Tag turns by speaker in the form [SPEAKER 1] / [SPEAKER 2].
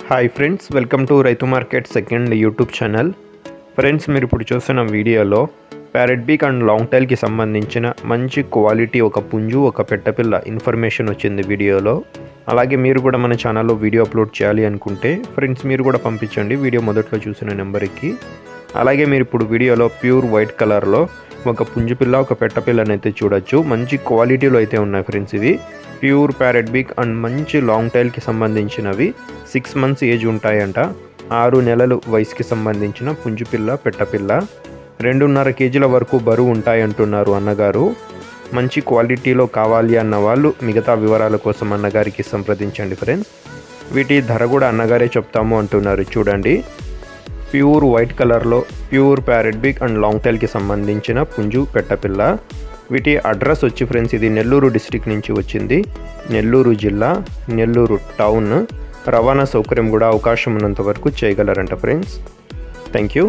[SPEAKER 1] Hi friends, welcome to రైతు market second YouTube channel. Friends, మీరు ఇప్పుడు చూస్తున్న వీడియోలో ప్యారెట్ బీక్ అండ్ లాంగ్ టైల్కి సంబంధించిన మంచి క్వాలిటీ ఒక పుంజు ఒక పెట్టపిల్ల ఇన్ఫర్మేషన్ వచ్చింది వీడియోలో. అలాగే మీరు కూడా మన ఛానల్లో వీడియో అప్లోడ్ చేయాలి అనుకుంటే ఫ్రెండ్స్ మీరు కూడా పంపించండి వీడియో మొదట్లో చూసిన నెంబర్కి. అలాగే మీరు ఇప్పుడు వీడియోలో ప్యూర్ వైట్ కలర్లో ఒక పుంజు పిల్ల ఒక పెట్టపిల్లని అయితే చూడొచ్చు. మంచి క్వాలిటీలో అయితే ఉన్నాయి ఫ్రెండ్స్. ఇవి ప్యూర్ ప్యారెట్ బీక్ అండ్ మంచి లాంగ్ టైల్కి సంబంధించినవి. 6 months ఏజ్ ఉంటాయంట. 6 నెలలు వయసుకి సంబంధించిన పుంజు పిల్ల పెట్టపిల్ల. 2.5 kg వరకు బరువు ఉంటాయంటున్నారు అన్నగారు. మంచి క్వాలిటీలో కావాలి అన్న వాళ్ళు మిగతా వివరాల కోసం అన్నగారికి సంప్రదించండి ఫ్రెండ్స్. వీటి ధర కూడా అన్నగారే చెప్తాము అంటున్నారు. చూడండి, ప్యూర్ వైట్ కలర్లో ప్యూర్ ప్యారెట్ బీక్ అండ్ లాంగ్ టైల్కి సంబంధించిన పుంజు పెట్టపిల్ల. వీటి అడ్రస్ వచ్చి ఫ్రెండ్స్, ఇది నెల్లూరు డిస్ట్రిక్ట్ నుంచి వచ్చింది. నెల్లూరు జిల్లా, నెల్లూరు టౌన్. రవాణా సౌకర్యం కూడా అవకాశం ఉన్నంత వరకు చేయగలరంట ఫ్రెండ్స్. Thank you.